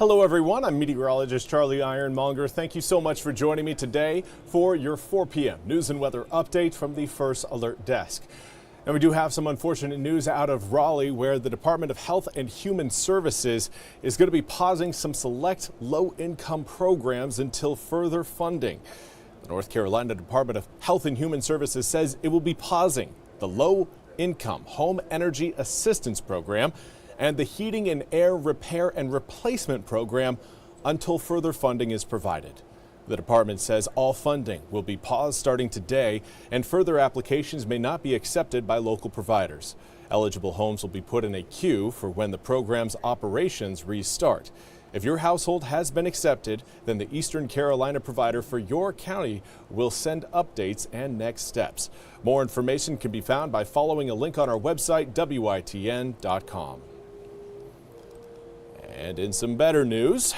Hello everyone, I'm Meteorologist Charlie Ironmonger. Thank you so much for joining me today for your 4 p.m. news and weather update from the First Alert Desk. And we do have some unfortunate news out of Raleigh, where the Department of Health and Human Services is going to be pausing some select low-income programs until further funding. The North Carolina Department of Health and Human Services says it will be pausing the Low-Income Home Energy Assistance Program and the Heating and Air Repair and Replacement Program until further funding is provided. The department says all funding will be paused starting today, and further applications may not be accepted by local providers. Eligible homes will be put in a queue for when the program's operations restart. If your household has been accepted, then the Eastern Carolina provider for your county will send updates and next steps. More information can be found by following a link on our website, WITN.com. And in some better news,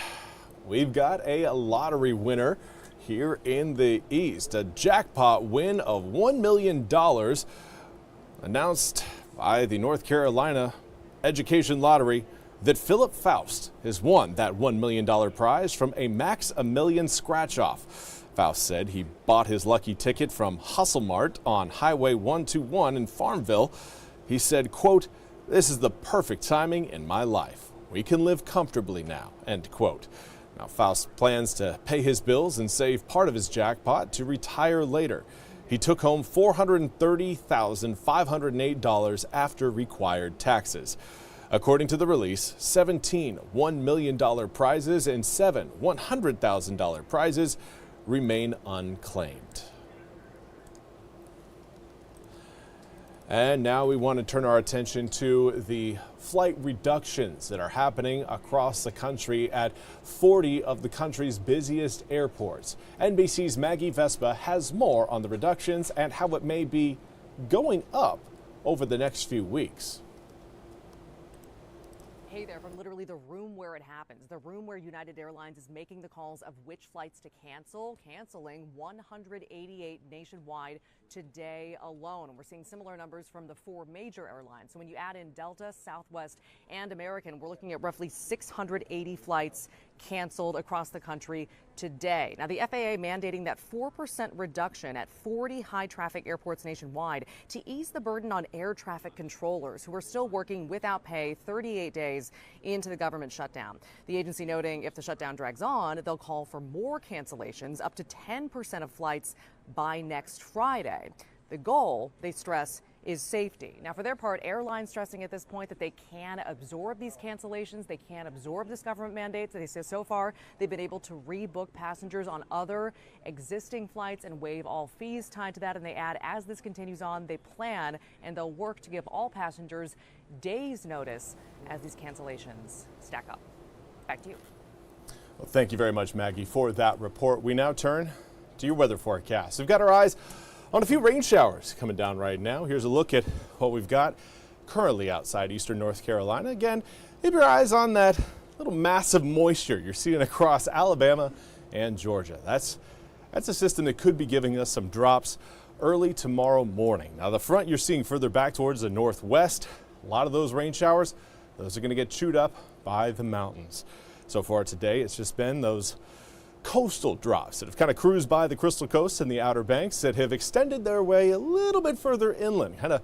we've got a lottery winner here in the East. A jackpot win of $1 million announced by the North Carolina Education Lottery that Philip Faust has won that $1 million prize from a Max a Million scratch-off. Faust said he bought his lucky ticket from Hustle Mart on Highway 121 in Farmville. He said, quote, "This is the perfect timing in my life. We can live comfortably now," end quote. Now, Faust plans to pay his bills and save part of his jackpot to retire later. He took home $430,508 after required taxes. According to the release, 17 $1 million prizes and 7 $100,000 prizes remain unclaimed. And now we want to turn our attention to the flight reductions that are happening across the country at 40 of the country's busiest airports. NBC's Maggie Vespa has more on the reductions and how it may be going up over the next few weeks. Hey there, from literally the room where it happens, the room where United Airlines is making the calls of which flights to canceling 188 nationwide today alone. And we're seeing similar numbers from the 4 major airlines. So when you add in Delta, Southwest, and American, we're looking at roughly 680 flights canceled across the country today. Now, the FAA mandating that 4% reduction at 40 high-traffic airports nationwide to ease the burden on air traffic controllers who are still working without pay 38 days into the government shutdown. The agency noting if the shutdown drags on, they'll call for more cancellations, up to 10% of flights by next Friday. The goal, they stress, is safety. Now, for their part, airlines stressing at this point that they can absorb these cancellations, they can absorb this government mandate. They say so far they've been able to rebook passengers on other existing flights and waive all fees tied to that. And they add, as this continues on, they plan and they'll work to give all passengers days' notice as these cancellations stack up. Back to you. Well, thank you very much, Maggie, for that report. We now turn to your weather forecast. We've got our eyes on a few rain showers coming down right now. Here's a look at what we've got currently outside eastern North Carolina. Again, keep your eyes on that little massive moisture you're seeing across Alabama and Georgia. That's a system that could be giving us some drops early tomorrow morning. Now, the front you're seeing further back towards the northwest, a lot of those rain showers, those are going to get chewed up by the mountains. So far today, it's just been those coastal drops that have kind of cruised by the Crystal Coast and the Outer Banks that have extended their way a little bit further inland, kind of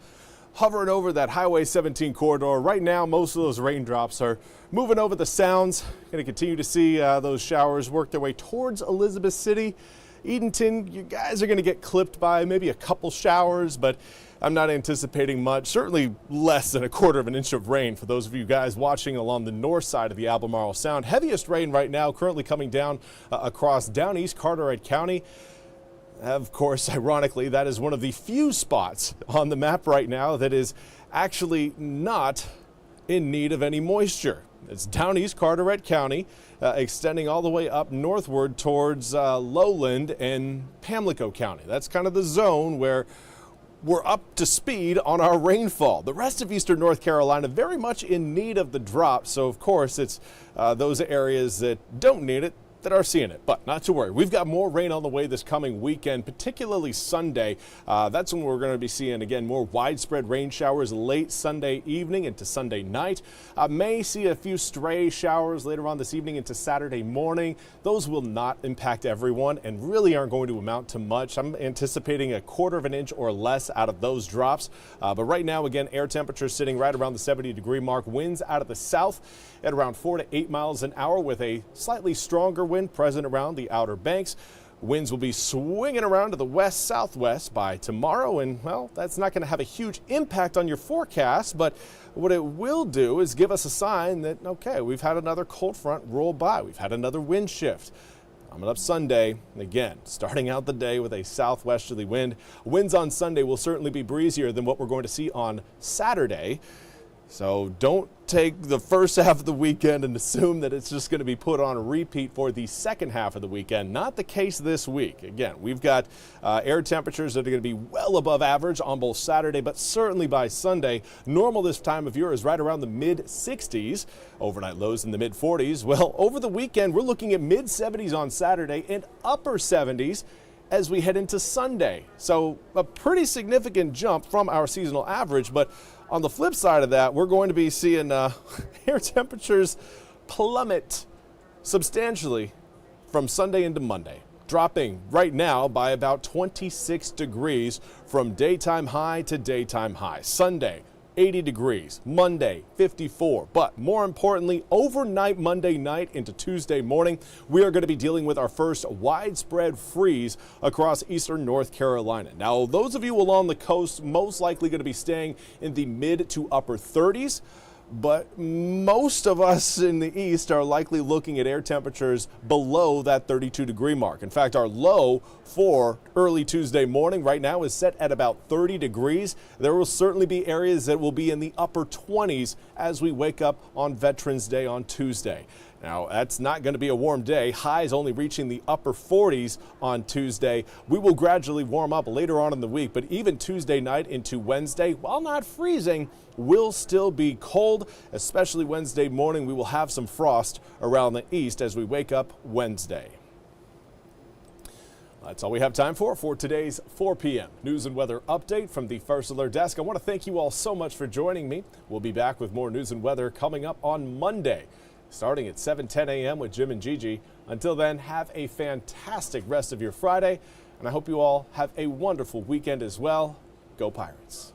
hovering over that Highway 17 corridor. Right now, most of those raindrops are moving over the Sounds. Going to continue to see those showers work their way towards Elizabeth City. Edenton, you guys are going to get clipped by maybe a couple showers, but I'm not anticipating much, certainly less than a quarter of an inch of rain for those of you guys watching along the north side of the Albemarle Sound. Heaviest rain right now currently coming down across down east Carteret County. Of course, ironically, that is one of the few spots on the map right now that is actually not in need of any moisture. It's down east Carteret County, extending all the way up northward towards Lowland and Pamlico County. That's kind of the zone where we're up to speed on our rainfall. The rest of eastern North Carolina very much in need of the drop. So, of course, it's those areas that don't need it that are seeing it, but not to worry. We've got more rain on the way this coming weekend, particularly Sunday. That's when we're going to be seeing, again, more widespread rain showers late Sunday evening into Sunday night. May see a few stray showers later on this evening into Saturday morning. Those will not impact everyone and really aren't going to amount to much. I'm anticipating a quarter of an inch or less out of those drops. But right now, again, air temperatures sitting right around the 70-degree mark. Winds out of the south at around 4 to 8 miles an hour with a slightly stronger wind present around the Outer Banks. Winds will be swinging around to the west-southwest by tomorrow, and, well, that's not going to have a huge impact on your forecast, but what it will do is give us a sign that, okay, we've had another cold front roll by. We've had another wind shift. Coming up Sunday, again, starting out the day with a southwesterly wind. Winds on Sunday will certainly be breezier than what we're going to see on Saturday. So don't take the first half of the weekend and assume that it's just going to be put on a repeat for the second half of the weekend. Not the case this week. Again, we've got air temperatures that are going to be well above average on both Saturday, but certainly by Sunday. Normal this time of year is right around the mid-60s. Overnight lows in the mid-40s. Well, over the weekend, we're looking at mid-70s on Saturday and upper 70s as we head into Sunday. So a pretty significant jump from our seasonal average, but on the flip side of that, we're going to be seeing air temperatures plummet substantially from Sunday into Monday, dropping right now by about 26 degrees from daytime high to daytime high. Sunday, 80 degrees, Monday 54, but more importantly, overnight Monday night into Tuesday morning, we are going to be dealing with our first widespread freeze across eastern North Carolina. Now, those of you along the coast most likely going to be staying in the mid to upper 30s. But most of us in the east are likely looking at air temperatures below that 32-degree mark. In fact, our low for early Tuesday morning right now is set at about 30 degrees. There will certainly be areas that will be in the upper 20s as we wake up on Veterans Day on Tuesday. Now, that's not going to be a warm day. Highs only reaching the upper 40s on Tuesday. We will gradually warm up later on in the week, but even Tuesday night into Wednesday, while not freezing, will still be cold, especially Wednesday morning. We will have some frost around the east as we wake up Wednesday. That's all we have time for today's 4 p.m. news and weather update from the First Alert Desk. I want to thank you all so much for joining me. We'll be back with more news and weather coming up on Monday, starting at 7:10 a.m. with Jim and Gigi. Until then, have a fantastic rest of your Friday, and I hope you all have a wonderful weekend as well. Go Pirates.